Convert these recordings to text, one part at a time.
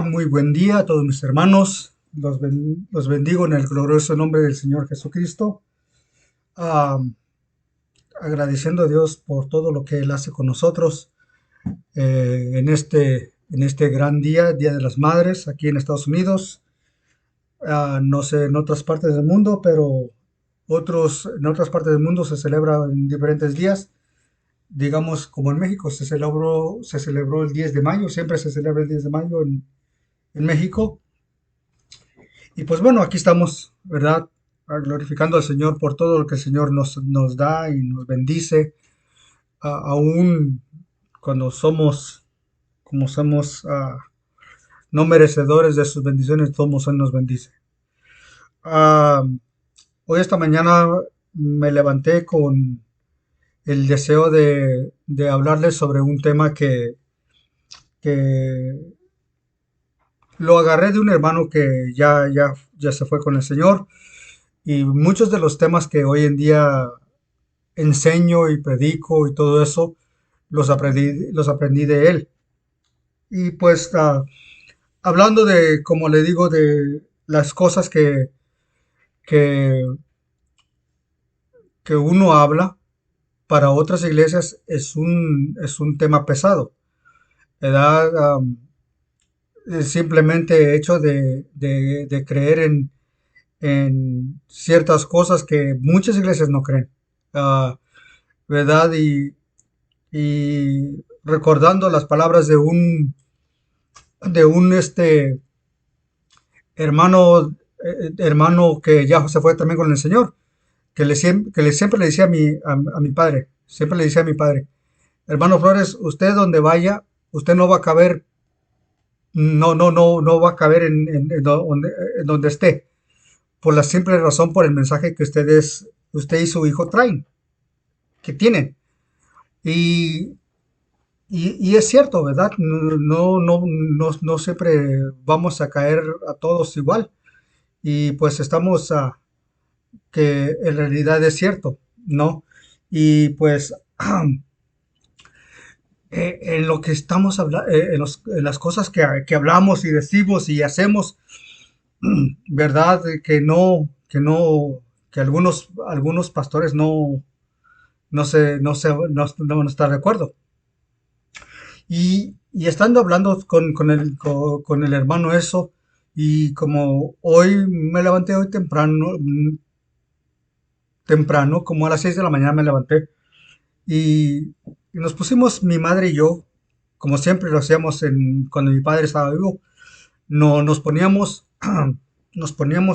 Muy buen día a todos mis hermanos. Los bendigo en el glorioso nombre del Señor Jesucristo. Ah, Agradeciendo a Dios por todo lo que Él hace con nosotros en este gran día, Día de las Madres, aquí en Estados Unidos. No sé en otras partes del mundo, pero en otras partes del mundo se celebra en diferentes días. Digamos, como en México se celebró el 10 de mayo, siempre se celebra el 10 de mayo en México. Y pues bueno, aquí estamos, ¿verdad? Glorificando al Señor por todo lo que el Señor nos da y nos bendice, aún cuando como somos no merecedores de sus bendiciones, todos Él nos bendice. Ah, Hoy esta mañana me levanté con el deseo de hablarles sobre un tema que lo agarré de un hermano que ya se fue con el Señor. Y muchos de los temas que hoy en día enseño y predico y todo eso, los aprendí de él. Y pues hablando de, como le digo, de las cosas que, que uno habla para otras iglesias es un tema pesado. ¿Verdad? El simplemente hecho de creer en ciertas cosas que muchas iglesias no creen. Ah, ¿Verdad? Y recordando las palabras de un hermano que ya se fue también con el Señor, siempre le decía a mi padre, siempre le decía a mi padre, hermano Flores, usted donde vaya, usted no va a caber, no va a caber en donde esté, por la simple razón, por el mensaje que usted y su hijo traen, que tienen. Y y es cierto, ¿verdad? No siempre vamos a caer a todos igual. Y pues estamos que en realidad es cierto, ¿no? Y pues en lo que estamos hablando, en las cosas que hablamos y decimos y hacemos, ¿verdad? Que algunos pastores no van a estar de acuerdo. Y estando hablando con el hermano eso, y como hoy me levanté hoy temprano, como a las 6 de la mañana me levanté, y nos pusimos mi madre y yo, como siempre lo hacíamos cuando mi padre estaba vivo, no, nos poníamos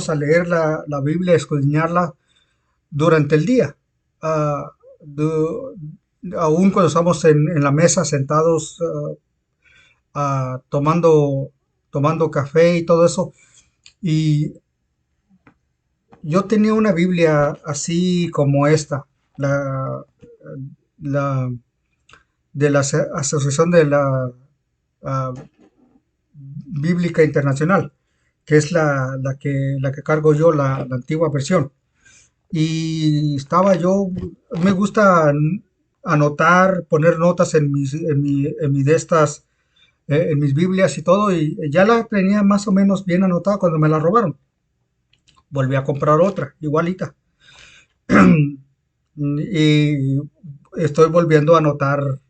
a leer la Biblia, a escudriñarla durante el día. Ah, du- Aún cuando estamos en la mesa sentados, tomando café y todo eso. Y yo tenía una Biblia así como esta, la de la Asociación de la ah, Bíblica Internacional, que es la que cargo yo, la antigua versión. Y me gusta anotar, poner notas en mis Biblias y todo, y ya la tenía más o menos bien anotada cuando me la robaron. Volví a comprar otra, igualita. Y estoy volviendo a anotar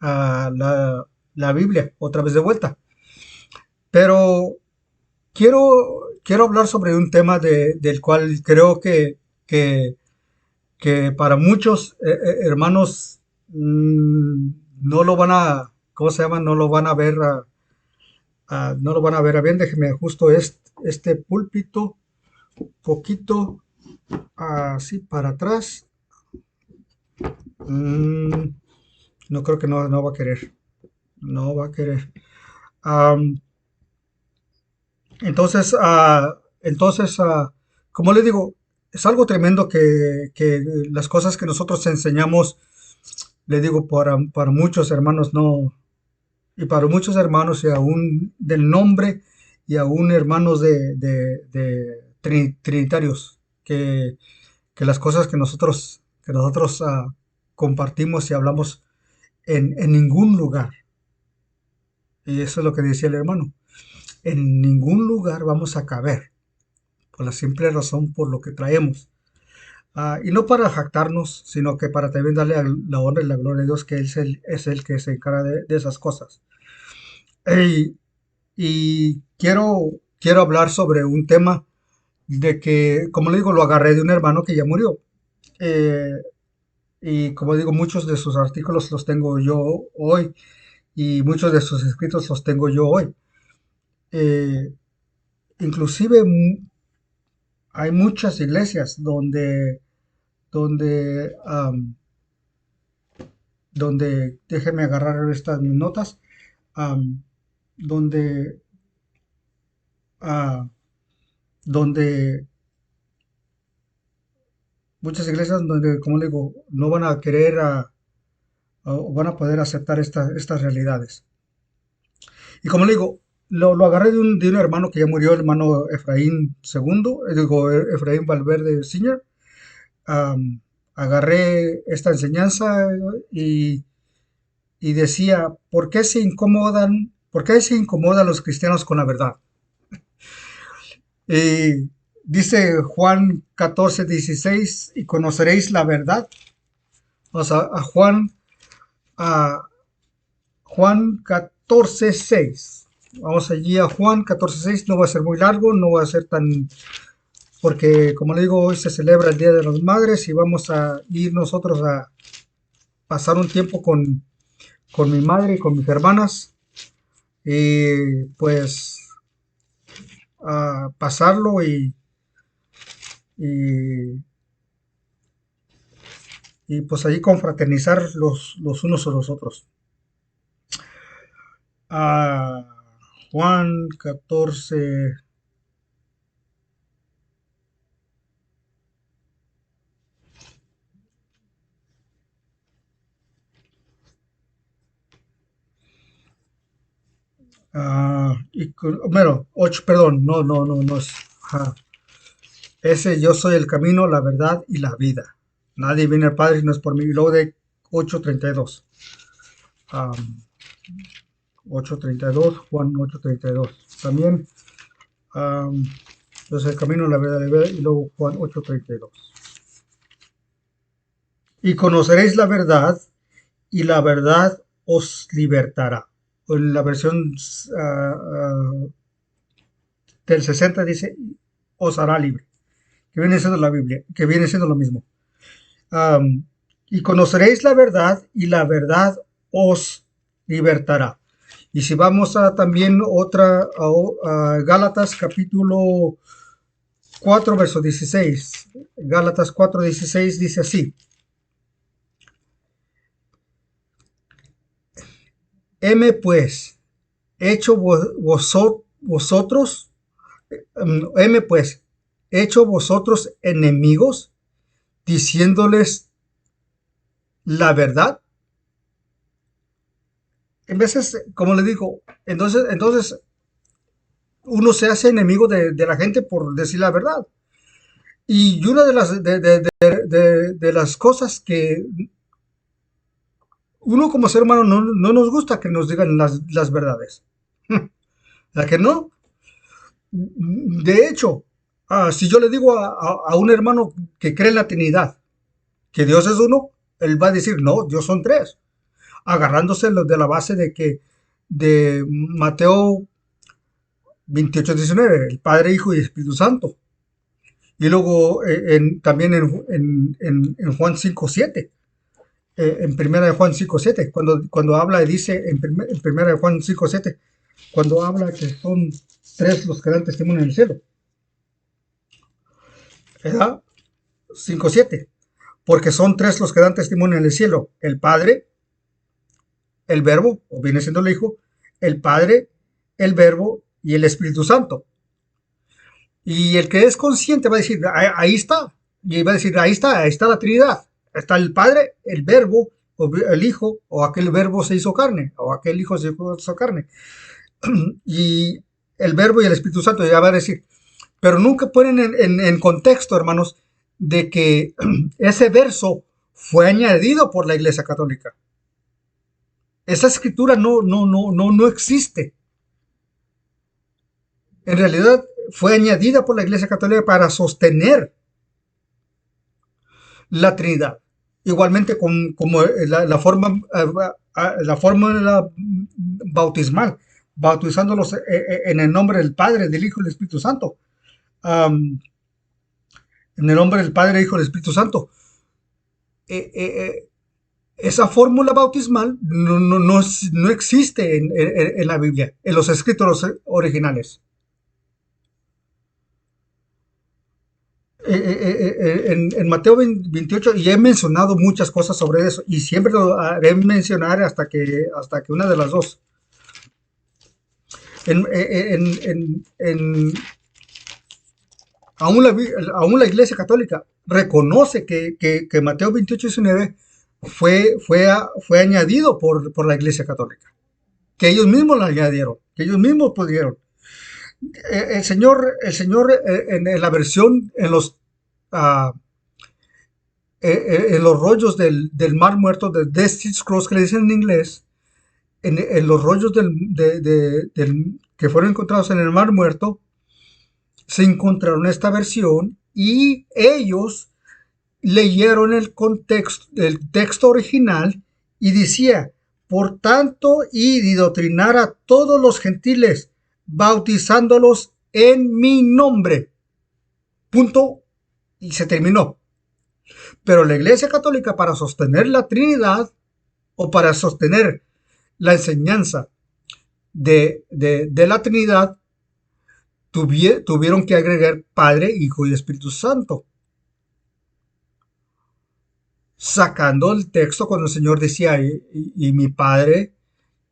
la Biblia otra vez de vuelta. Pero quiero hablar sobre un tema del cual creo que, que para muchos hermanos no lo van a, ¿cómo se llama? No lo van a ver, no lo van a ver a bien. Déjeme justo este púlpito poquito así para atrás. Mm, no creo que no va a querer. No va a querer. Am, entonces, como le digo, es algo tremendo que las cosas que nosotros enseñamos, le digo, para muchos hermanos no, y para muchos hermanos y aún del nombre y aún hermanos de trinitarios, que las cosas que nosotros compartimos y hablamos en ningún lugar. Y eso es lo que decía el hermano. en ningún lugar vamos a caber, por la simple razón por lo que traemos. Y no para jactarnos, sino que para también darle la honra y la gloria a Dios, que Él es el que se encarga de esas cosas. Y, y quiero hablar sobre un tema de que, como le digo, lo agarré de un hermano que ya murió. Eh, y como digo, muchos de sus artículos los tengo yo hoy y muchos de sus escritos los tengo yo hoy. Eh, Inclusive hay muchas iglesias donde, donde, déjeme agarrar estas mis notas, am, donde, ah, donde muchas iglesias donde, como le digo, no van a querer o van a poder aceptar estas realidades. Y como le digo, lo agarré de un hermano que ya murió, el hermano Efraín segundo, digo, Efraín Valverde Sr. Am, Agarré esta enseñanza y, y decía, ¿por qué se incomodan los cristianos con la verdad? Dice Juan 14:16, y conoceréis la verdad. Vamos a Juan 14:6. Vamos allí a Juan 14:6. No va a ser muy largo, no va a ser tan, porque como le digo, hoy se celebra el Día de las Madres y vamos a ir nosotros a pasar un tiempo con mi madre y con mis hermanas. Y pues a pasarlo y, y pues ahí confraternizar los unos a los otros. A Juan 14. Bueno, 8, perdón, no es. Ese yo soy el camino, la verdad y la vida. Nadie viene al Padre si no es por mí. Y luego de 8:32. Um, 8:32, Juan 8:32. También, um, yo soy el camino, la verdad y la vida. Y luego Juan 8:32. Y conoceréis la verdad, y la verdad os libertará. En la versión del 60 dice, os hará libre, que viene siendo la Biblia, que viene siendo lo mismo. Um, y conoceréis la verdad, y la verdad os libertará. Y si vamos a también a Gálatas capítulo 4, verso 16. Gálatas 4:16 dice así. Heme pues, hecho vosotros, heme pues, hecho vosotros enemigos, diciéndoles la verdad. En veces, como le digo, entonces uno se hace enemigo de la gente por decir la verdad. Y una de las cosas que uno como ser humano no nos gusta que nos digan las verdades. ¿La que no? De hecho, si yo le digo a un hermano que cree en la Trinidad, que Dios es uno, él va a decir, no, Dios son tres, agarrándose de la base de Mateo 28:19, el Padre, Hijo y Espíritu Santo. Y luego también en Juan 5:7, en primera de Juan 5:7, cuando habla y dice en primera de Juan 5:7, cuando habla que son tres los que dan testimonio en el cielo. ¿Verdad? 5:7. Porque son tres los que dan testimonio en el cielo: el Padre, el Verbo, o viene siendo el Hijo, el Padre, el Verbo y el Espíritu Santo. Y el que es consciente va a decir, ahí está. Y va a decir, ahí está la Trinidad. Está el Padre, el Verbo, o el Hijo, o aquel Verbo se hizo carne, o aquel Hijo se hizo carne. Y el Verbo y el Espíritu Santo ya va a decir. Pero nunca ponen en contexto, hermanos, de que ese verso fue añadido por la Iglesia Católica. Esa escritura no existe. En realidad fue añadida por la Iglesia Católica para sostener la Trinidad. Igualmente como la fórmula bautismal, bautizándolos en el nombre del Padre, del Hijo y del Espíritu Santo. Um, en el nombre del Padre, Hijo y del Espíritu Santo. Eh, eh, eh, esa fórmula bautismal no existe en la Biblia, en los escritos originales. En Mateo 28, y he mencionado muchas cosas sobre eso, y siempre lo haré mencionar hasta que una de las dos. Aún la Iglesia Católica reconoce que Mateo 28 y 19 fue añadido por la Iglesia Católica, que ellos mismos lo añadieron, que ellos mismos pudieron. El Señor en la versión, uh, en los rollos del Mar Muerto, de Dead Sea Scrolls que le dicen en inglés, en los rollos que fueron encontrados en el Mar Muerto, se encontraron esta versión y ellos leyeron el texto original y decía, por tanto, id y doctrinar a todos los gentiles, bautizándolos en mi nombre. Punto. Y se terminó. Pero la Iglesia Católica, para sostener la Trinidad o para sostener la enseñanza de la Trinidad, tuvieron que agregar Padre, Hijo y Espíritu Santo. Sacando el texto cuando el Señor decía, y mi Padre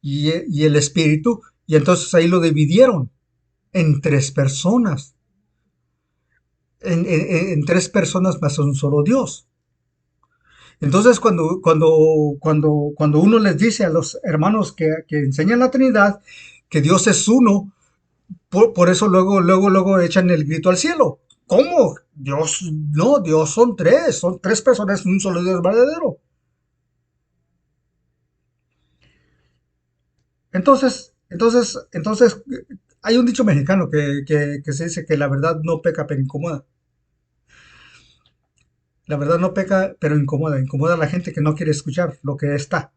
y el Espíritu, y entonces ahí lo dividieron en tres personas. En tres personas más un solo Dios. Entonces, cuando uno les dice a los hermanos que enseñan la Trinidad que Dios es uno, por eso luego echan el grito al cielo. ¿Cómo? Dios, no, Dios son tres personas, un solo Dios verdadero. Entonces, hay un dicho mexicano que se dice que la verdad no peca pero incomoda. La verdad no peca pero incomoda a la gente que no quiere escuchar lo que está.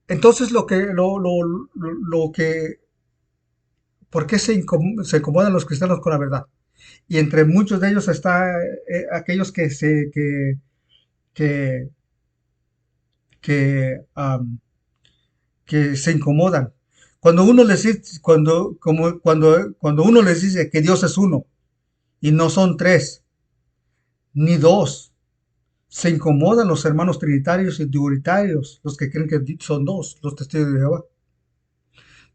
Entonces, ¿por qué se incomodan los cristianos con la verdad? Y entre muchos de ellos está aquellos que, que se incomodan. Cuando uno les dice que Dios es uno y no son tres ni dos, se incomodan los hermanos trinitarios y dualitarios, los que creen que son dos, los testigos de Jehová.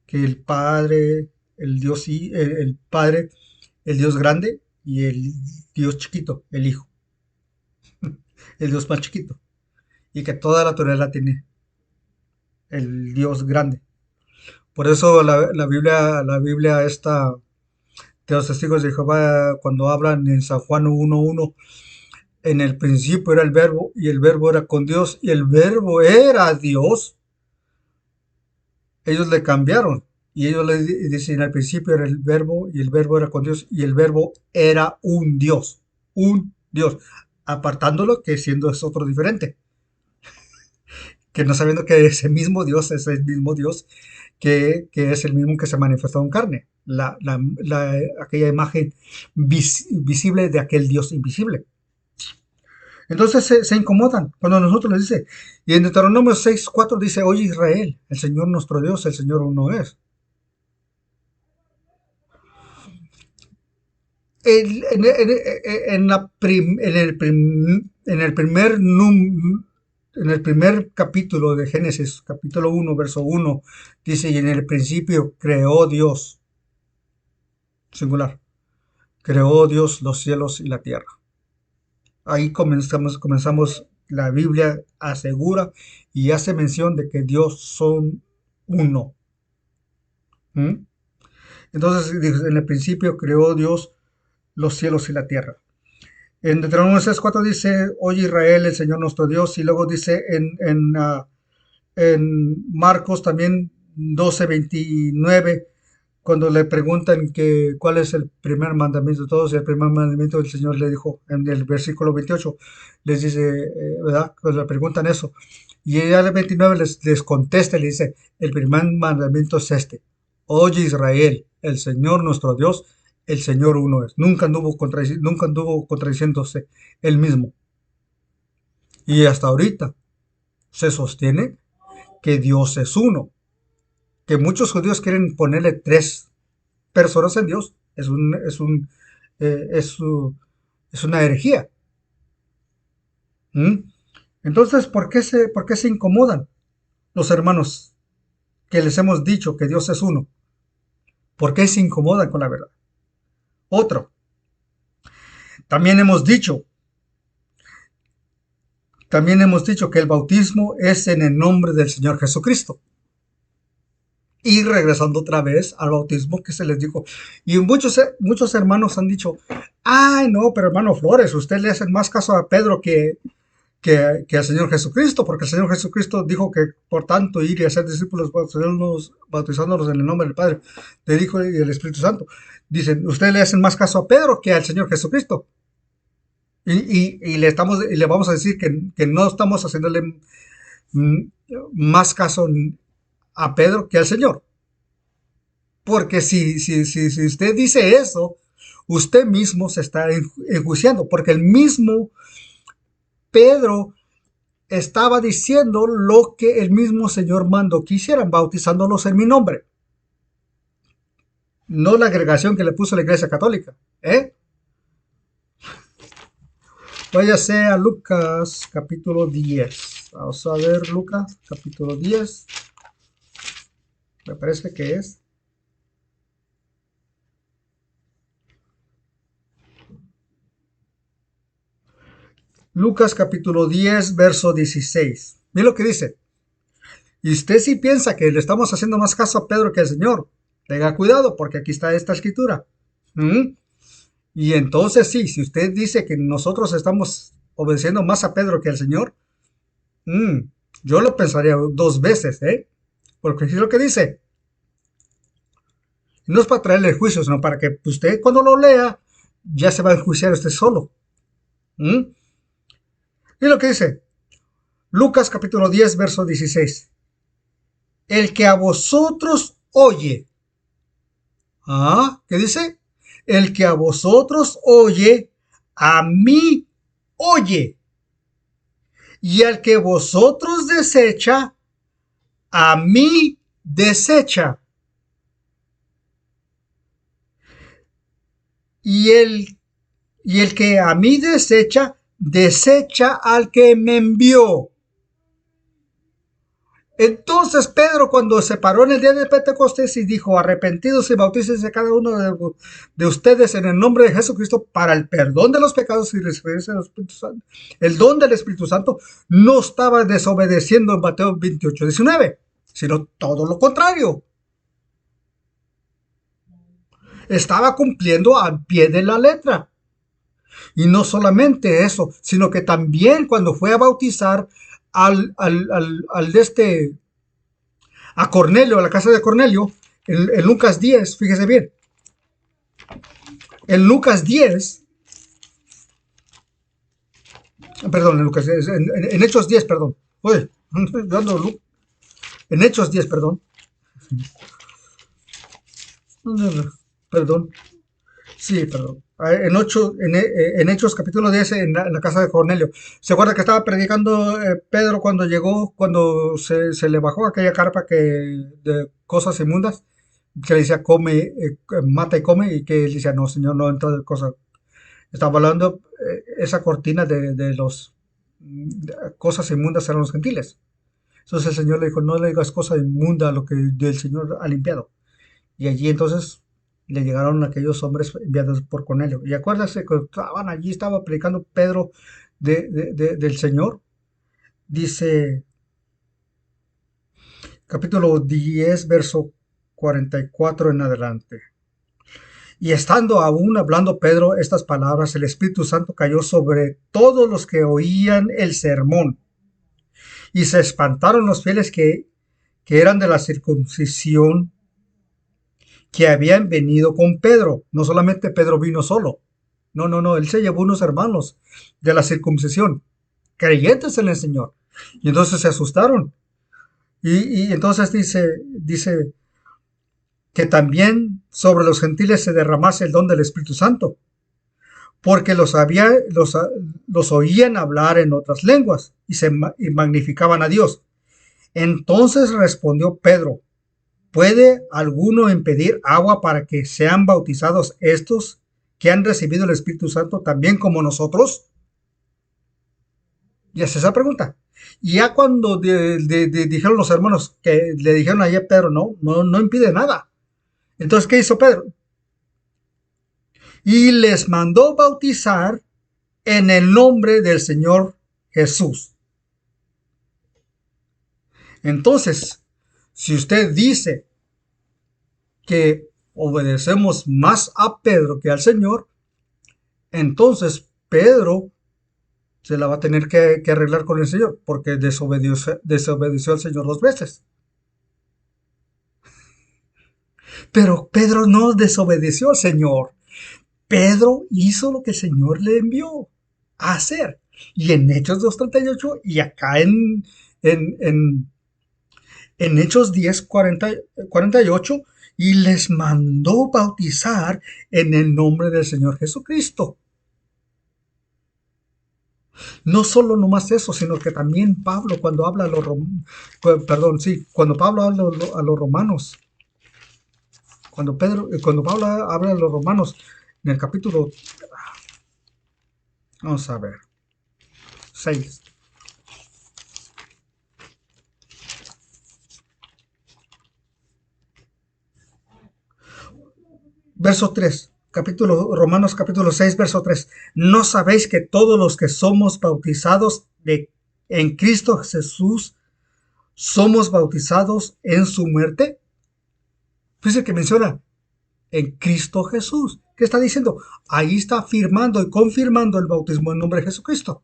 Que el Padre, el Padre, el Dios grande y el Dios chiquito, el Hijo, el Dios más chiquito. Y que toda la autoridad la tiene el Dios grande. Por eso la Biblia esta de los testigos de Jehová, cuando hablan en San Juan 1:1, en el principio era el verbo y el verbo era con Dios y el verbo era Dios, ellos le cambiaron y ellos le dicen al principio era el verbo y el verbo era con Dios y el verbo era un Dios, apartándolo que siendo es otro diferente, que no sabiendo que ese mismo Dios es el mismo Dios que es el mismo que se manifestó en carne, aquella imagen visible de aquel Dios invisible. Entonces se incomodan cuando nosotros les dice, y en Deuteronomio 6:4 dice, oye Israel, el Señor nuestro Dios, el Señor uno es. En el primer capítulo de Génesis, capítulo 1, verso 1, dice, y en el principio creó Dios, singular, creó Dios los cielos y la tierra. Ahí comenzamos la Biblia asegura y hace mención de que Dios son uno. ¿Mm? Entonces, en el principio creó Dios los cielos y la tierra. En Deuteronomio 6:4 dice, oye Israel, el Señor nuestro Dios, y luego dice en Marcos también 12:29, cuando le preguntan que cuál es el primer mandamiento de todos, y el primer mandamiento del Señor le dijo en el versículo 28, les dice, ¿verdad? Cuando le preguntan eso, y ella el 29 les contesta y le dice, el primer mandamiento es este: oye Israel, el Señor nuestro Dios, el Señor uno es. Nunca anduvo contradiciéndose él mismo. Y hasta ahorita se sostiene que Dios es uno, que muchos judíos quieren ponerle tres personas en Dios. Eh, es, su- es una herejía. ¿Mm? Entonces, por qué se incomodan los hermanos que les hemos dicho que Dios es uno? ¿Por qué se incomodan con la verdad? Otro, también hemos dicho que el bautismo es en el nombre del Señor Jesucristo. Y regresando otra vez al bautismo que se les dijo. Y muchos hermanos han dicho, ay no, pero hermano Flores, usted le hace más caso a Pedro que al Señor Jesucristo, porque el Señor Jesucristo dijo que por tanto ir y hacer discípulos bautizándolos en el nombre del Padre, del Hijo y del Espíritu Santo. Dicen, ustedes le hacen más caso a Pedro que al Señor Jesucristo. Y le vamos a decir que no estamos haciéndole mm, más caso a Pedro que al Señor. Porque si usted dice eso, usted mismo se está enjuiciando, porque el mismo Pedro estaba diciendo lo que el mismo Señor mandó que hicieran, bautizándolos en mi nombre. No la agregación que le puso la Iglesia Católica. ¿Eh? Váyase a Lucas capítulo 10. Vamos a ver Lucas capítulo 10. Me parece que es. Lucas capítulo 10, verso 16. Mira lo que dice. Y usted si piensa que le estamos haciendo más caso a Pedro que al Señor, tenga cuidado porque aquí está esta escritura. ¿Mm? Y entonces sí, si usted dice que nosotros estamos obedeciendo más a Pedro que al Señor, mm, yo lo pensaría dos veces, ¿eh? Porque es lo que dice. No es para traerle el juicio, sino para que usted cuando lo lea ya se va a enjuiciar usted solo. ¿Mm? Y lo que dice, Lucas capítulo 10, verso 16. El que a vosotros oye. ¿Ah? ¿Qué dice? El que a vosotros oye, a mí oye. Y el que vosotros desecha, a mí desecha. Y el que a mí desecha, desecha al que me envió. Entonces Pedro, cuando se paró en el día de Pentecostés y dijo, arrepentidos y bautícense cada uno de ustedes en el nombre de Jesucristo para el perdón de los pecados y recibirse el Espíritu Santo, el don del Espíritu Santo, no estaba desobedeciendo en Mateo 28:19, sino todo lo contrario. Estaba cumpliendo al pie de la letra. Y no solamente eso, sino que también cuando fue a bautizar al de a Cornelio, a la casa de Cornelio, en Lucas 10, fíjese bien, en Lucas 10, perdón, en Lucas 10, en Hechos 10, perdón, oye, en Hechos 10, perdón, perdón, sí, perdón, en Hechos capítulo 10, en la casa de Cornelio. ¿Se acuerda que estaba predicando Pedro cuando llegó, cuando se le bajó aquella carpa de cosas inmundas? Que le decía, come, mata y come, y que él decía, no, señor, no entra de cosas. Estaba hablando esa cortina de los cosas inmundas eran los gentiles. Entonces el Señor le dijo, no le digas cosa inmunda a lo que el Señor ha limpiado. Y allí entonces le llegaron aquellos hombres enviados por Cornelio. Y acuérdase que estaban allí, estaba predicando Pedro del Señor. Dice capítulo 10, verso 44 en adelante. Y estando aún hablando Pedro estas palabras, el Espíritu Santo cayó sobre todos los que oían el sermón. Y se espantaron los fieles que eran de la circuncisión que habían venido con Pedro. No solamente Pedro vino solo. No, no, no. Él se llevó unos hermanos de la circuncisión, creyentes en el Señor. Y entonces se asustaron. Y entonces dice que también sobre los gentiles se derramase el don del Espíritu Santo, porque los oían hablar en otras lenguas y magnificaban a Dios. Entonces respondió Pedro: ¿puede alguno impedir agua para que sean bautizados estos que han recibido el Espíritu Santo también como nosotros? Y hace esa pregunta. Y ya cuando dijeron los hermanos que le dijeron ayer a Pedro, no, no, no impide nada. Entonces, ¿qué hizo Pedro? Y les mandó bautizar en el nombre del Señor Jesús. Entonces, si usted dice que obedecemos más a Pedro que al Señor, entonces Pedro se la va a tener que arreglar con el Señor, porque desobedeció al Señor 2 veces. Pero Pedro no desobedeció al Señor. Pedro hizo lo que el Señor le envió a hacer. Y en Hechos 2:38 y acá en, en, en Hechos 10:48, y les mandó bautizar en el nombre del Señor Jesucristo. No solo nomás eso, sino que también Pablo cuando habla a los perdón, sí, cuando Pablo habla a los romanos, cuando Pablo habla a los romanos en el capítulo, vamos a ver, 6, verso 3, Romanos capítulo 6, verso 3. ¿No sabéis que todos los que somos bautizados en Cristo Jesús somos bautizados en su muerte? Fíjense que menciona en Cristo Jesús. ¿Qué está diciendo? Ahí está afirmando y confirmando el bautismo en nombre de Jesucristo.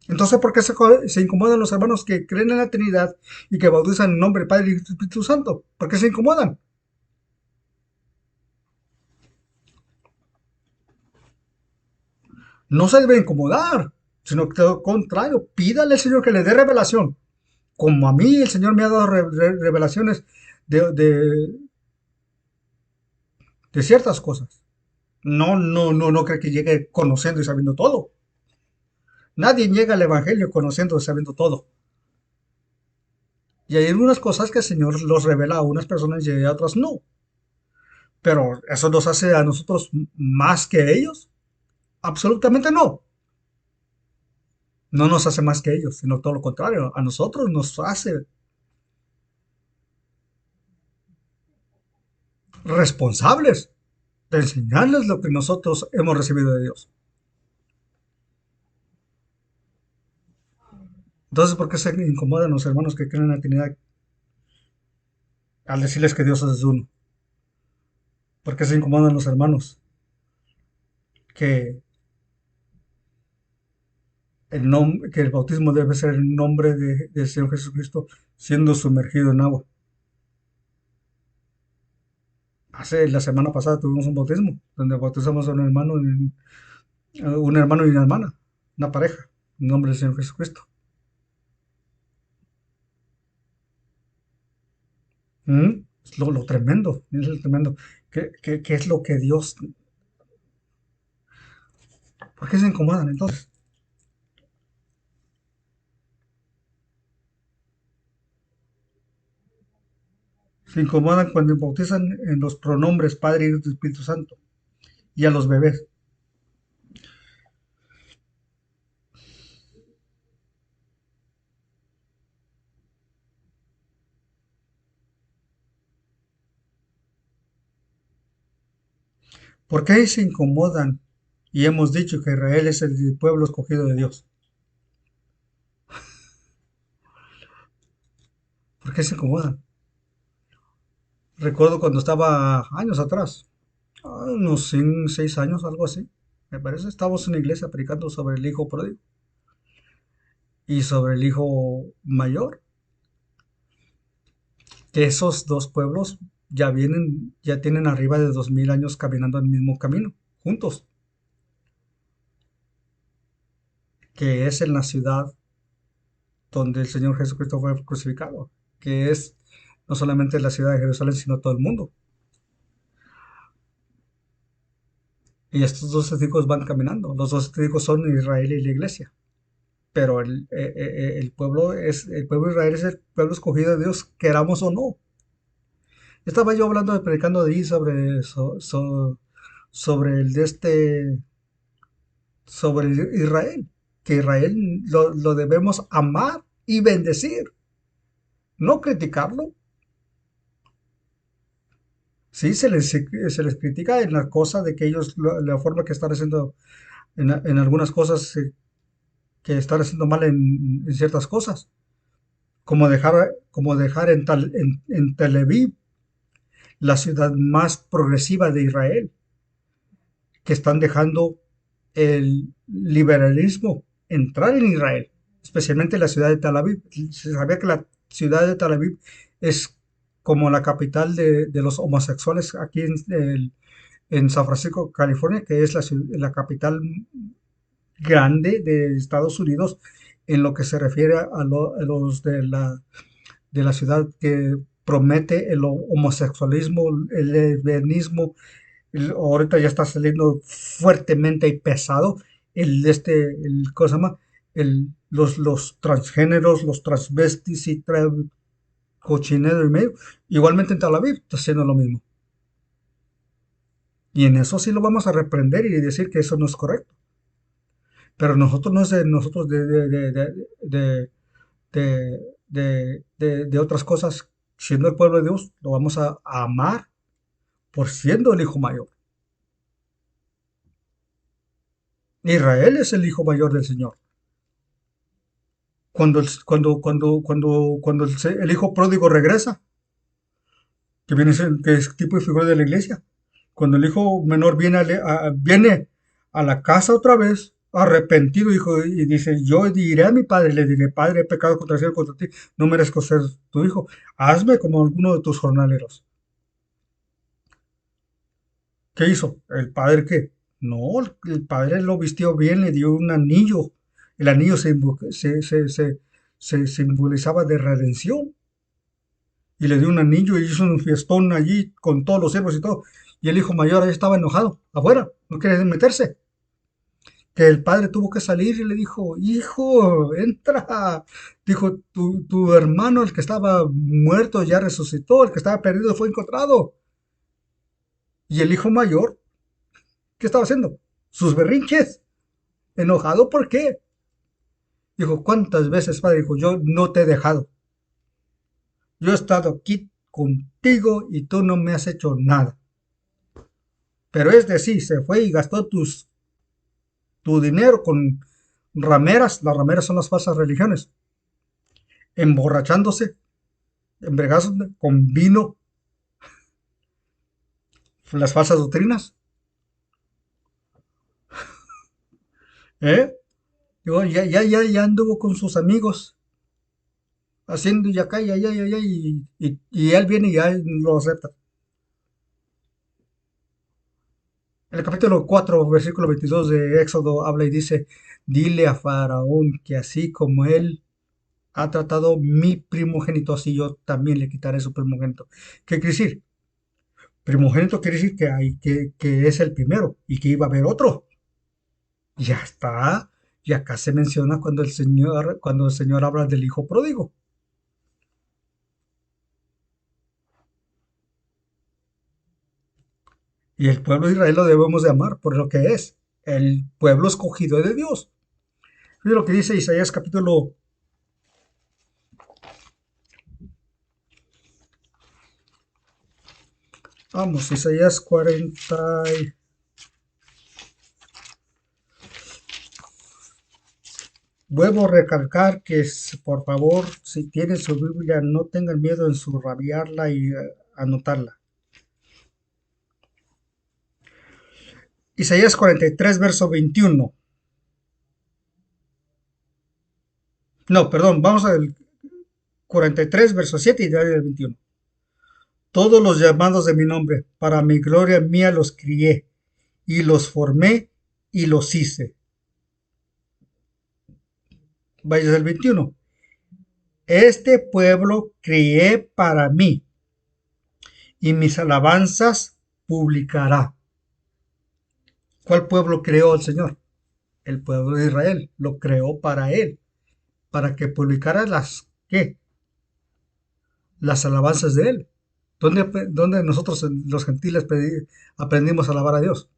Entonces, ¿por qué se incomodan los hermanos que creen en la Trinidad y que bautizan en nombre del Padre y del Espíritu Santo? ¿Por qué se incomodan? No se debe incomodar, sino que lo contrario, pídale al Señor que le dé revelación. Como a mí el Señor me ha dado revelaciones de, de, de ciertas cosas. No, no, no, no cree que llegue conociendo y sabiendo todo. Nadie llega al Evangelio conociendo y sabiendo todo. Y hay algunas cosas que el Señor los revela a unas personas y a otras no. Pero ¿eso nos hace a nosotros más que ellos? Absolutamente no. No nos hace más que ellos, sino todo lo contrario. A nosotros nos hace responsables de enseñarles lo que nosotros hemos recibido de Dios. Entonces, ¿por qué se incomodan los hermanos que creen en la Trinidad al decirles que Dios es uno? ¿Por qué se incomodan los hermanos que que el bautismo debe ser en nombre del Señor Jesucristo siendo sumergido en agua? Hace la semana pasada tuvimos un bautismo donde bautizamos a un hermano y una hermana, una pareja, en nombre del Señor Jesucristo. Es lo tremendo, es lo tremendo. ¿Qué es lo que Dios? ¿Por qué se incomodan entonces? Se incomodan cuando bautizan en los pronombres Padre y Espíritu Santo y a los bebés. ¿Por qué se incomodan? Y hemos dicho que Israel es el pueblo escogido de Dios. ¿Por qué se incomodan? Recuerdo cuando estaba años atrás, unos 6 años, algo así. Me parece, estábamos en una iglesia predicando sobre el hijo pródigo y sobre el hijo mayor, que esos dos pueblos ya tienen arriba de 2000 años caminando el mismo camino, juntos, que es en la ciudad donde el Señor Jesucristo fue crucificado, que es no solamente la ciudad de Jerusalén, sino todo el mundo. Y estos dos testigos van caminando. Los dos testigos son Israel y la iglesia. Pero el pueblo de Israel es el pueblo escogido de Dios, queramos o no. Estaba yo hablando predicando de ahí sobre el de sobre Israel, que Israel lo debemos amar y bendecir, no criticarlo. Sí, se les critica en la cosa de que ellos, la forma que están haciendo en algunas cosas, que están haciendo mal en ciertas cosas, como dejar en Tel Aviv, la ciudad más progresiva de Israel, que están dejando el liberalismo entrar en Israel, especialmente la ciudad de Tel Aviv. Se sabía que la ciudad de Tel Aviv es como la capital de los homosexuales aquí en San Francisco, California, que es la capital grande de Estados Unidos en lo que se refiere a los de la ciudad que promete el homosexualismo, el lesbianismo. Ahorita ya está saliendo fuertemente y pesado ¿cómo se llama? Los transgéneros, los transvestis y cochinero y medio. Igualmente en Tel Aviv está haciendo lo mismo. Y en eso sí lo vamos a reprender y decir que eso no es correcto. Pero nosotros no es de nosotros de otras cosas. Siendo el pueblo de Dios, lo vamos a amar por siendo el hijo mayor. Israel es el hijo mayor del Señor. Cuando el hijo pródigo regresa, que es tipo de figura de la iglesia, cuando el hijo menor viene a la casa otra vez, arrepentido, hijo, y dice, yo diré a mi padre, le diré, padre, he pecado contra el cielo, contra ti, no merezco ser tu hijo, hazme como alguno de tus jornaleros. ¿Qué hizo? ¿El padre qué? No, el padre lo vistió bien, le dio un anillo. El anillo se simbolizaba de redención. Y le dio un anillo y hizo un fiestón allí con todos los siervos y todo. Y el hijo mayor ahí estaba enojado, afuera, no quería meterse. Que el padre tuvo que salir y le dijo, hijo, entra. Dijo, tu hermano, el que estaba muerto, ya resucitó, el que estaba perdido fue encontrado. Y el hijo mayor, ¿qué estaba haciendo? Sus berrinches. ¿Enojado por qué? Dijo, ¿cuántas veces, padre? Dijo, yo no te he dejado. Yo he estado aquí contigo y tú no me has hecho nada. Pero es decir, se fue y gastó tu dinero con rameras. Las rameras son las falsas religiones. Emborrachándose, embriagándose con vino, las falsas doctrinas. ¿Eh? Digo, ya anduvo con sus amigos, haciendo y acá, y allá, y allá, y él viene y ya lo acepta. En el capítulo 4 versículo 22 de Éxodo habla y dice, dile a Faraón que así como él ha tratado mi primogénito, así yo también le quitaré su primogénito. ¿Qué quiere decir? Primogénito quiere decir que es el primero y que iba a haber otro. Ya está. Y acá se menciona cuando el Señor habla del hijo pródigo. Y el pueblo de Israel lo debemos de amar por lo que es. El pueblo escogido de Dios. Fíjate lo que dice Isaías capítulo. Vamos, Isaías 40. Vuelvo a recalcar que, por favor, si tienen su Biblia, no tengan miedo en subrayarla y anotarla. Isaías 43, verso 21. No, perdón, vamos al 43, verso 7 y del 21. todos los llamados de mi nombre, para mi gloria mía los crié, y los formé y los hice. Vaya el 21. Este pueblo crié para mí, y mis alabanzas publicará. ¿Cuál pueblo creó el Señor? El pueblo de Israel. Lo creó para él, para que publicara ¿qué? Las alabanzas de él. ¿Dónde nosotros los gentiles aprendimos a alabar a Dios?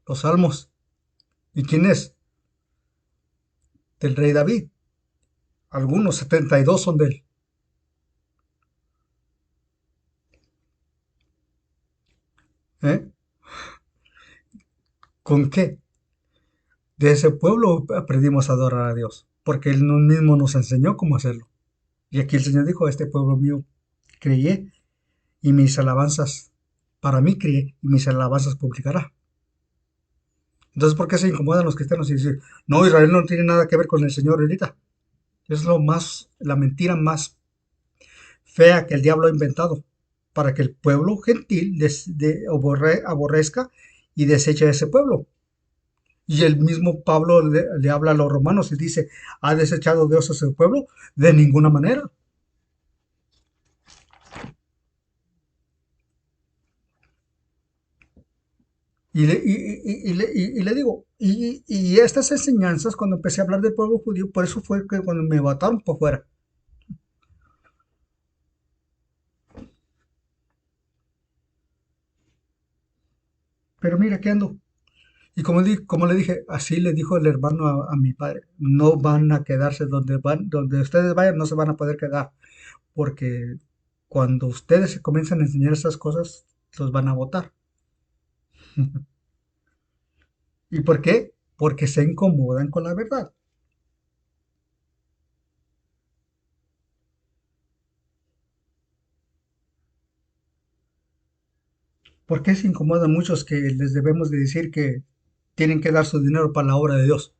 Los salmos. ¿Y quién es? Del rey David. Algunos 72 son de él. ¿Eh? ¿Con qué? De ese pueblo aprendimos a adorar a Dios, porque Él mismo nos enseñó cómo hacerlo. Y aquí el Señor dijo, este pueblo mío crié y mis alabanzas, para mí crié y mis alabanzas publicará. Entonces, ¿por qué se incomodan los cristianos y dicen, no, Israel no tiene nada que ver con el Señor ahorita? Es la mentira más fea que el diablo ha inventado para que el pueblo gentil aborrezca y deseche a ese pueblo. Y el mismo Pablo le habla a los romanos y dice, ¿ha desechado Dios a ese pueblo? De ninguna manera. Y le digo, y estas enseñanzas, cuando empecé a hablar del pueblo judío, por eso fue que cuando me botaron por fuera. Pero mira, ¿qué ando? Y como le dije, así le dijo el hermano a mi padre, no van a quedarse donde ustedes vayan, no se van a poder quedar, porque cuando ustedes se comienzan a enseñar esas cosas, los van a votar. ¿Y por qué? Porque se incomodan con la verdad. ¿Por qué se incomodan muchos que les debemos de decir que tienen que dar su dinero para la obra de Dios?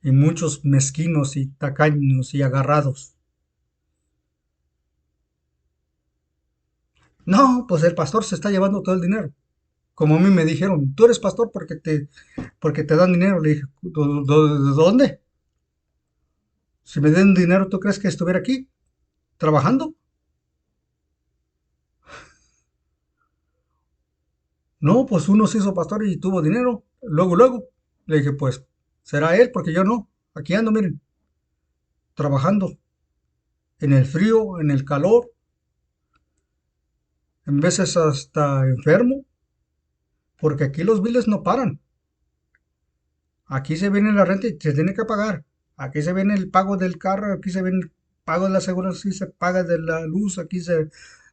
Y muchos mezquinos y tacaños y agarrados. No, pues el pastor se está llevando todo el dinero. Como a mí me dijeron, tú eres pastor porque te dan dinero. Le dije, ¿de dónde? Si me den dinero, ¿tú crees que estuviera aquí trabajando? No, pues uno se hizo pastor y tuvo dinero. Luego, luego. Le dije, pues será él porque yo no. Aquí ando, miren, trabajando en el frío, en el calor, en veces hasta enfermo, porque aquí los biles no paran. Aquí se viene la renta y se tiene que pagar. Aquí se viene el pago del carro, aquí se viene el pago de la seguridad, aquí se paga de la luz,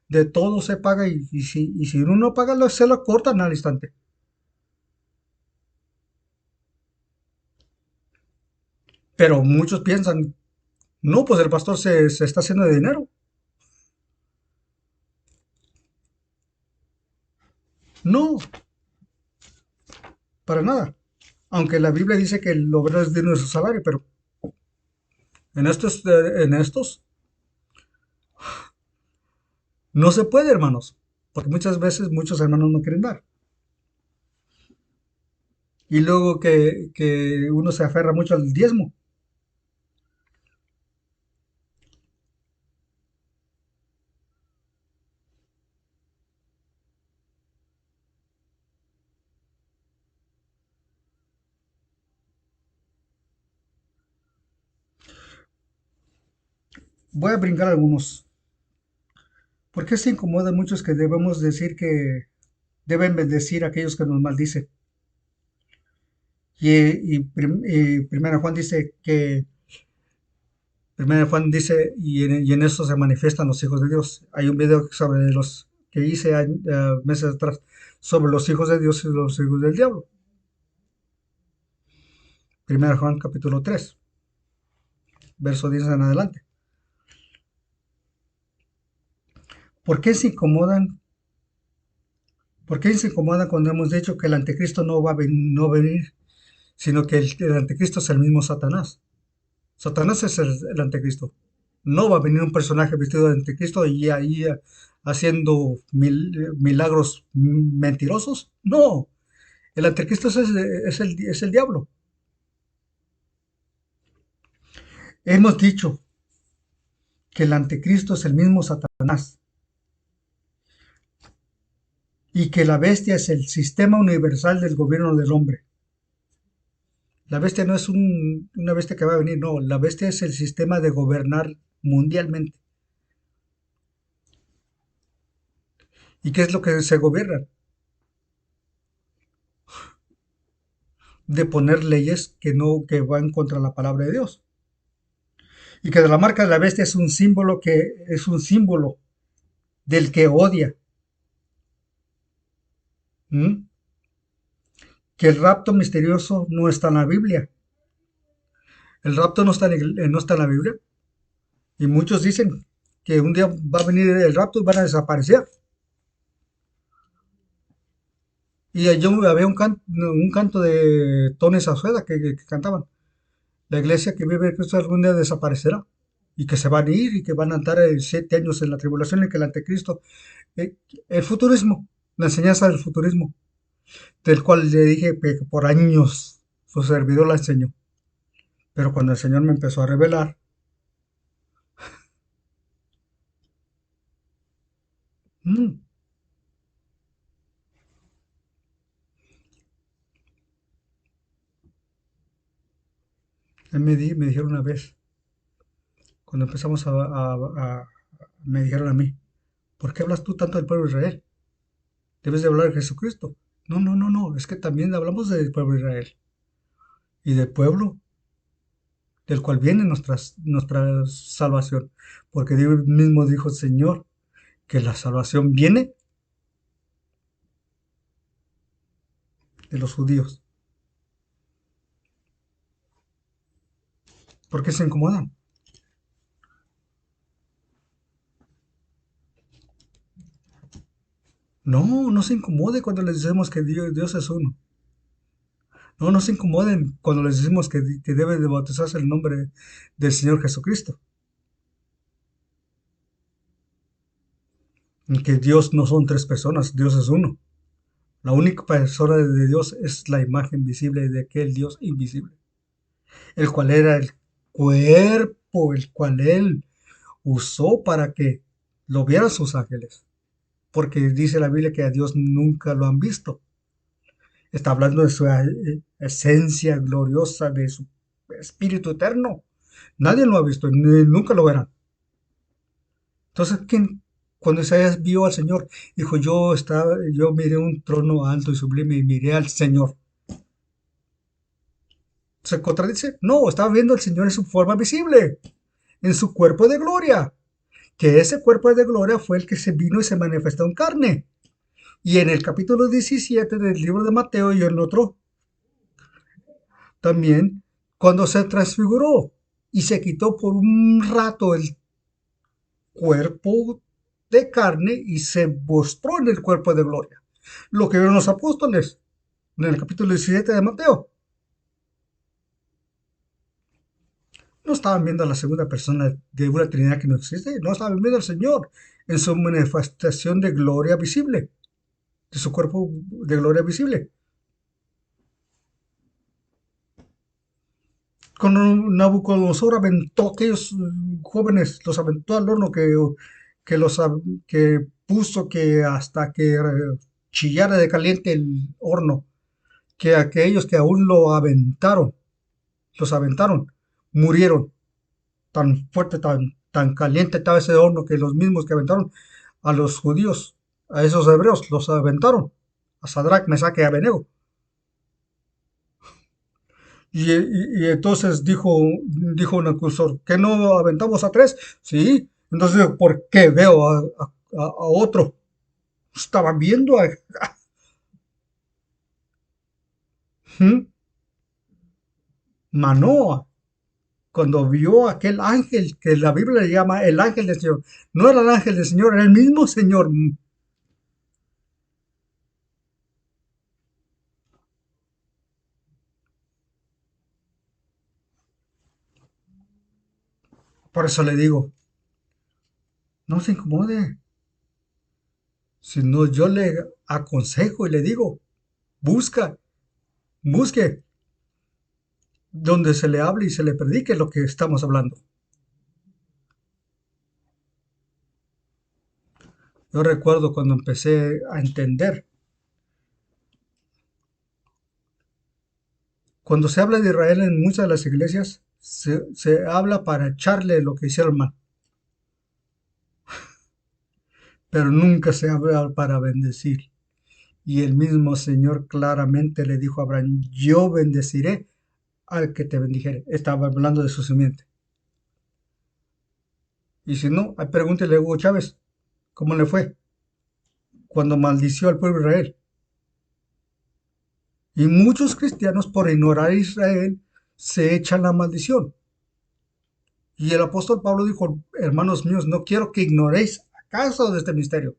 de todo se paga y si uno no paga, se lo cortan al instante. Pero muchos piensan, no, pues el pastor se está haciendo de dinero. No, para nada. Aunque la Biblia dice que el obrero es digno de su salario, pero en estos no se puede, hermanos, porque muchas veces muchos hermanos no quieren dar. Y luego que uno se aferra mucho al diezmo. Voy a brincar algunos. ¿Por qué se incomoda a muchos que debemos decir que deben bendecir a aquellos que nos maldicen? Y Primera Juan dice Primera Juan dice, y en eso se manifiestan los hijos de Dios. Hay un video sobre los que hice meses atrás sobre los hijos de Dios y los hijos del diablo. Primera Juan capítulo 3 verso 10 en adelante. ¿Por qué se incomodan? ¿Por qué se incomodan cuando hemos dicho que el anticristo no va a venir, sino que el anticristo es el mismo Satanás? Satanás es el anticristo. No va a venir un personaje vestido de anticristo y ahí haciendo milagros mentirosos. No, el anticristo es el diablo. Hemos dicho que el anticristo es el mismo Satanás y que la bestia es el sistema universal del gobierno del hombre. La bestia no es una bestia que va a venir, no, la bestia es el sistema de gobernar mundialmente. ¿Y qué es lo que se gobierna? De poner leyes que van contra la palabra de Dios. Y que la marca de la bestia es un símbolo del que odia. ¿Mm? Que el rapto misterioso no está en la Biblia. El rapto no está en la Biblia. Y muchos dicen que un día va a venir el rapto y van a desaparecer. Y yo había un canto de Tony Sazueda que cantaban. La iglesia que vive en Cristo algún día desaparecerá. Y que se van a ir y que van a andar 7 años en la tribulación y que el anticristo. eh, el futurismo, la enseñanza del futurismo, del cual le dije que por años su servidor la enseñó. Pero cuando el Señor me empezó a revelar, mm, me dijeron una vez, cuando empezamos me dijeron a mí, ¿por qué hablas tú tanto del pueblo de Israel? Debes de hablar de Jesucristo. No, no, no, no, es que también hablamos del pueblo de Israel y del pueblo del cual viene nuestra salvación. Porque Dios mismo dijo, Señor, que la salvación viene de los judíos. ¿Por qué se incomodan? No, no se incomode cuando les decimos que Dios es uno. No, no se incomoden cuando les decimos que debe de bautizarse el nombre del Señor Jesucristo. Y que Dios no son tres personas, Dios es uno. La única persona de Dios es la imagen visible de aquel Dios invisible, el cual era el cuerpo, el cual Él usó para que lo vieran sus ángeles. Porque dice la Biblia que a Dios nunca lo han visto. Está hablando de su esencia gloriosa, de su espíritu eterno. Nadie lo ha visto, ni nunca lo verán. Entonces, cuando Isaías vio al Señor, dijo, yo miré un trono alto y sublime y miré al Señor. ¿Se contradice? No, estaba viendo al Señor en su forma visible, en su cuerpo de gloria. Que ese cuerpo de gloria fue el que se vino y se manifestó en carne. Y en el capítulo 17 del libro de Mateo y en otro también, cuando se transfiguró y se quitó por un rato el cuerpo de carne y se mostró en el cuerpo de gloria. Lo que vieron los apóstoles en el capítulo 17 de Mateo. No estaban viendo a la segunda persona de una Trinidad que no existe, no estaban viendo al Señor en su manifestación de gloria visible, de su cuerpo de gloria visible. Cuando Nabucodonosor aventó a aquellos jóvenes, los aventó al horno que los que puso que hasta que chillara de caliente el horno, que aquellos que aún los aventaron, murieron. Tan fuerte, tan caliente estaba ese horno que los mismos que aventaron a los judíos, a esos hebreos, los aventaron, a Sadrach, Mesach y Abednego. Y entonces dijo un acusador, ¿que no aventamos a tres? Sí, entonces ¿por qué veo a otro? Estaban viendo a ¿hmm? Manoa, cuando vio a aquel ángel que la Biblia le llama el ángel del Señor. No era el ángel del Señor, era el mismo Señor. Por eso le digo, no se incomode, sino yo le aconsejo y le digo, busca, busque donde se le hable y se le predique lo que estamos hablando. Yo recuerdo cuando empecé a entender, cuando se habla de Israel en muchas de las iglesias, se habla para echarle lo que hicieron mal, pero nunca se habla para bendecir. Y el mismo Señor claramente le dijo a Abraham, yo bendeciré al que te bendijere. Estaba hablando de su simiente. Y si no, pregúntele a Hugo Chávez, ¿cómo le fue cuando maldició al pueblo de Israel? Y muchos cristianos, por ignorar a Israel, se echan la maldición. Y el apóstol Pablo dijo, hermanos míos, no quiero que ignoréis acaso de este misterio.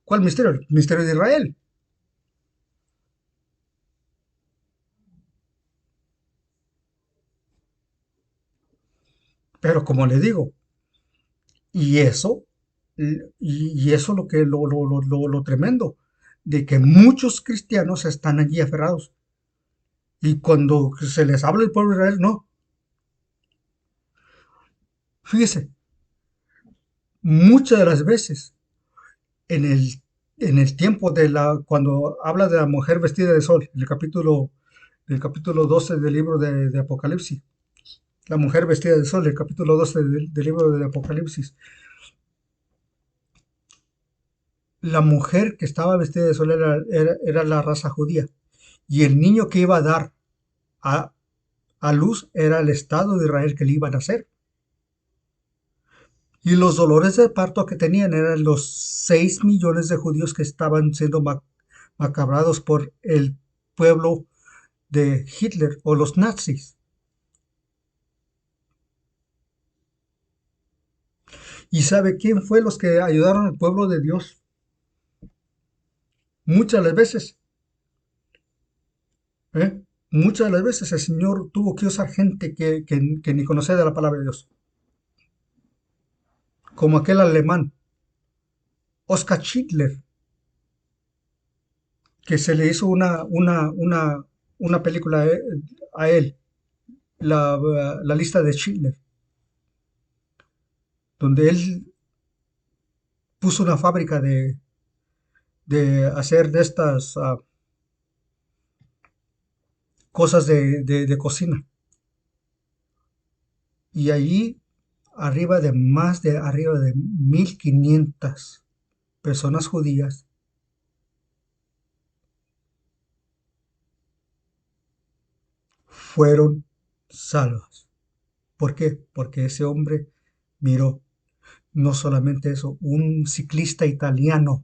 ¿Cuál misterio? El misterio de Israel. Pero como le digo, y eso, y eso lo que lo tremendo, de que muchos cristianos están allí aferrados. Y cuando se les habla el pueblo de Israel, no. Fíjese, muchas de las veces en el tiempo cuando habla de la mujer vestida de sol, el capítulo 12 del libro de Apocalipsis, la mujer vestida de sol, el capítulo 12 del libro de Apocalipsis, la mujer que estaba vestida de sol era la raza judía, y el niño que iba a dar a, a luz era el Estado de Israel que le iban a hacer. Y los dolores de parto que tenían eran los 6 millones de judíos que estaban siendo macabrados por el pueblo de Hitler o los nazis. ¿Y sabe quién fue los que ayudaron al pueblo de Dios? Muchas de las veces, ¿eh? Muchas de las veces el Señor tuvo que usar gente que ni conocía de la palabra de Dios. Como aquel alemán, Oskar Schindler, que se le hizo una película a él, la lista de Schindler, donde él puso una fábrica de hacer de estas cosas de cocina. Y allí arriba de 1500 personas judías fueron salvas. ¿Por qué? Porque ese hombre miró, no solamente eso, un ciclista italiano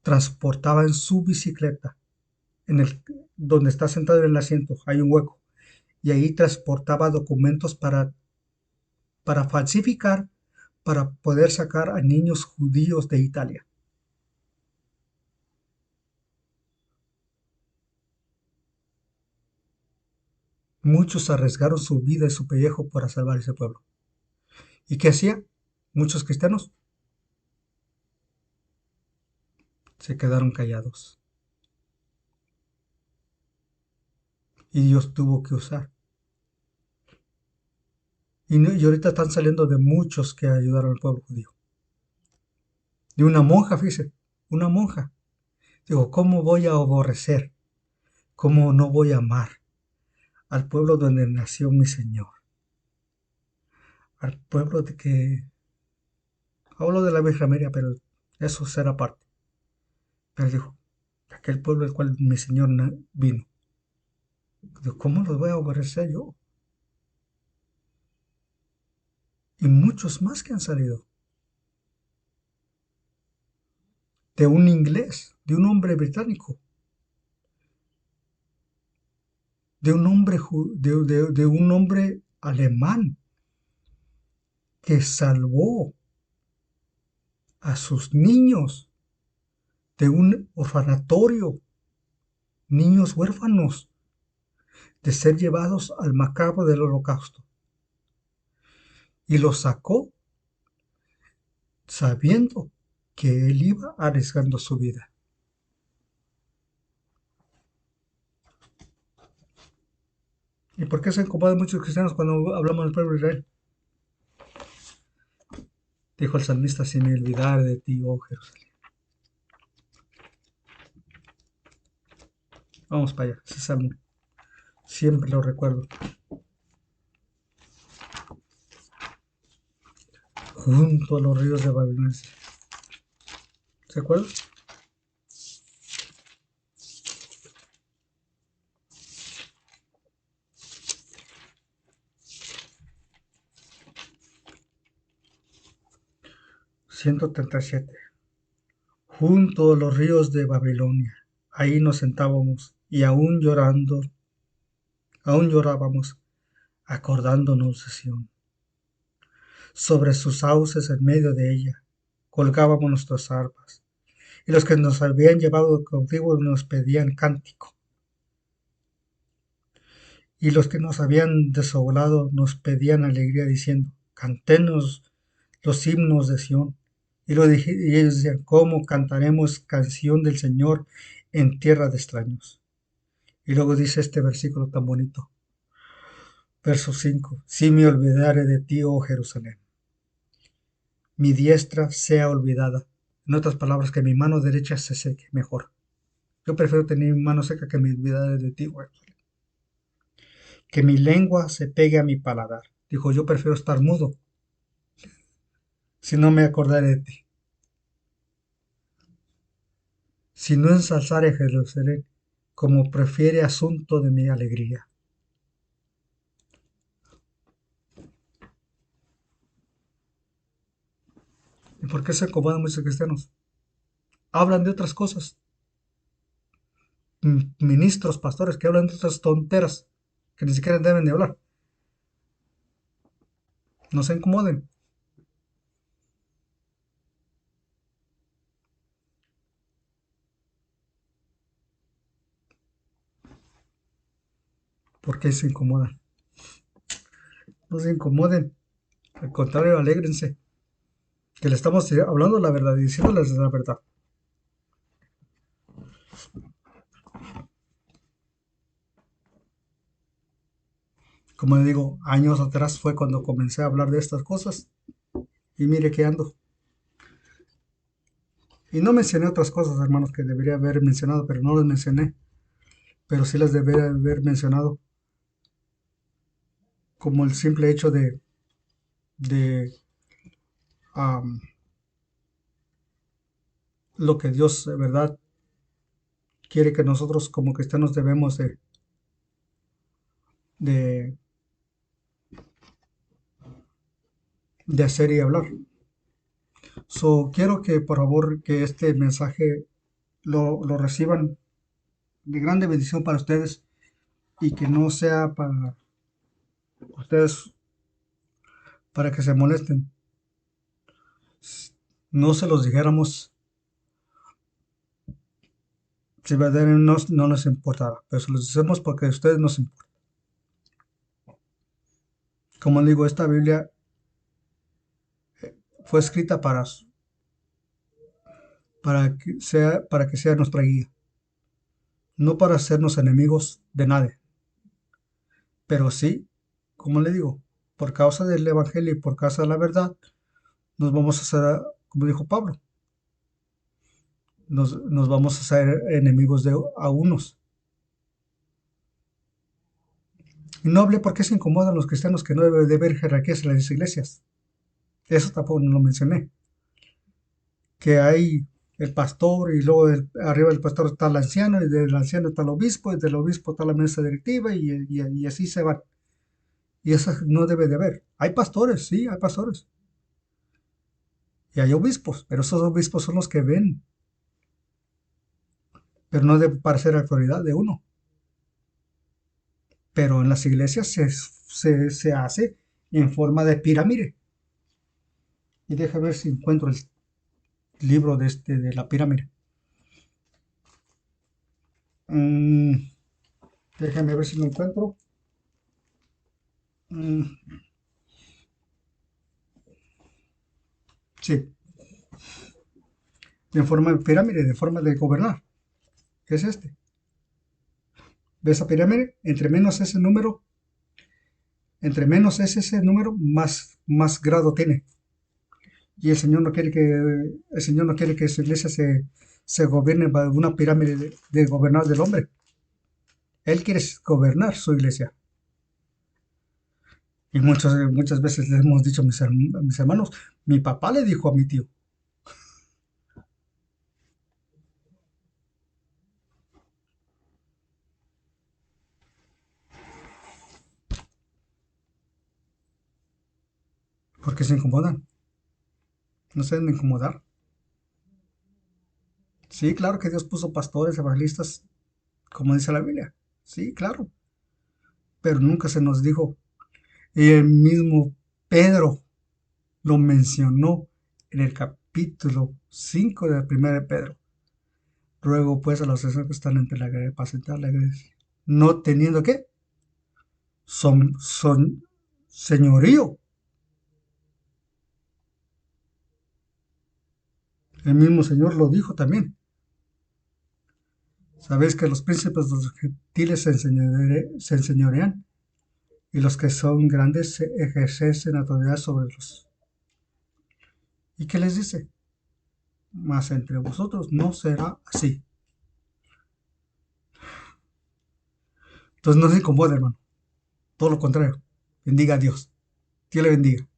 transportaba en su bicicleta, donde está sentado en el asiento, hay un hueco, y ahí transportaba documentos para falsificar, para poder sacar a niños judíos de Italia. Muchos arriesgaron su vida y su pellejo para salvar ese pueblo. ¿Y qué hacía? Muchos cristianos se quedaron callados. Y Dios tuvo que usar. Y ahorita están saliendo de muchos que ayudaron al pueblo judío. De una monja, fíjese, una monja. Digo, ¿cómo voy a aborrecer? ¿Cómo no voy a amar al pueblo donde nació mi Señor? Al pueblo de que... Hablo de la Virgen María, pero eso será parte. Pero dijo, aquel pueblo del cual mi Señor vino. Digo, ¿cómo los voy a aborrecer yo? Y muchos más que han salido. De un inglés, de un hombre británico, de un hombre alemán que salvó a sus niños de un orfanatorio, niños huérfanos, de ser llevados al macabro del holocausto. y los sacó sabiendo que él iba arriesgando su vida. ¿Y por qué se incomodan muchos cristianos cuando hablamos del pueblo de Israel? Dijo el salmista, si me olvidare de ti, oh Jerusalén. Vamos para allá, ese salmo. Siempre lo recuerdo. Junto a los ríos de Babilonia. ¿Se acuerdan? 137. Junto a los ríos de Babilonia. Ahí nos sentábamos y aún llorábamos, acordándonos de Sión. Sobre sus sauces en medio de ella, colgábamos nuestras arpas, y los que nos habían llevado cautivos nos pedían cántico, y los que nos habían desolado nos pedían alegría, diciendo, cantenos los himnos de Sión. Y ellos decían, ¿cómo cantaremos canción del Señor en tierra de extraños? Y luego dice este versículo tan bonito, verso 5, si me olvidare de ti, oh Jerusalén, mi diestra sea olvidada. En otras palabras, que mi mano derecha se seque mejor. Yo prefiero tener mi mano seca que me olvidare de ti, oh Jerusalén. Que mi lengua se pegue a mi paladar. Dijo, yo prefiero estar mudo si no me acordaré de ti. Si no ensalzare Jerusalén, como prefiere asunto de mi alegría. ¿Y por qué se acomodan muchos cristianos? Hablan de otras cosas. Ministros, pastores que hablan de otras tonteras que ni siquiera deben de hablar. No se incomoden. ¿Por qué se incomodan? No se incomoden. Al contrario, alégrense. Que le estamos hablando la verdad y diciéndoles la verdad. Como le digo, años atrás fue cuando comencé a hablar de estas cosas. Y mire que ando. Y no mencioné otras cosas, hermanos, que debería haber mencionado, pero no las mencioné. Pero sí las debería haber mencionado. Como el simple hecho de um, lo que Dios, de verdad, quiere que nosotros como cristianos debemos de, de hacer y hablar. So, quiero que por favor que este mensaje lo reciban de grande bendición para ustedes y que no sea para ustedes para que se molesten. No se los dijéramos si verdaderamente no nos importara, pero se los decimos porque a ustedes nos importa. Como les digo, esta Biblia fue escrita para que sea nuestra guía, no para hacernos enemigos de nadie, pero sí, como le digo, por causa del Evangelio y por causa de la verdad, nos vamos a hacer, como dijo Pablo, nos vamos a hacer enemigos a unos. Y no hablé por qué se incomodan los cristianos que no debe de haber jerarquías en las iglesias. Eso tampoco no lo mencioné. Que hay el pastor y luego arriba del pastor está el anciano y del anciano está el obispo y del obispo está la mesa directiva y así se van. Y eso no debe de haber. Hay pastores, sí, hay pastores. Y hay obispos, pero esos obispos son los que ven, pero no debe parecer autoridad de uno. Pero en las iglesias se hace en forma de pirámide. Y deja ver si encuentro el libro de la pirámide. Mm, déjame ver si lo encuentro. Mm, Sí, en forma de pirámide, de forma de gobernar. ¿Qué es este? ¿Ves esa pirámide? Entre menos es ese número, más grado tiene. Y el Señor no quiere que su iglesia se gobierne bajo una pirámide de gobernar del hombre. Él quiere gobernar su iglesia. Y muchas veces le hemos dicho a mis hermanos, mi papá le dijo a mi tío, porque se incomodan. No se deben incomodar. Sí, claro que Dios puso pastores, evangelistas, como dice la Biblia. Sí, claro. Pero nunca se nos dijo. Y el mismo Pedro lo mencionó en el capítulo 5 de la primera de Pedro. Ruego pues a los que están entre la iglesia, apacentar la iglesia. No teniendo qué, son señorío. El mismo Señor lo dijo también. Sabéis que los príncipes de los gentiles se enseñorean y los que son grandes se ejercen autoridad sobre los. ¿Y qué les dice? Mas entre vosotros no será así. Entonces no se incomoda, hermano. Todo lo contrario. Bendiga a Dios. Dios le bendiga.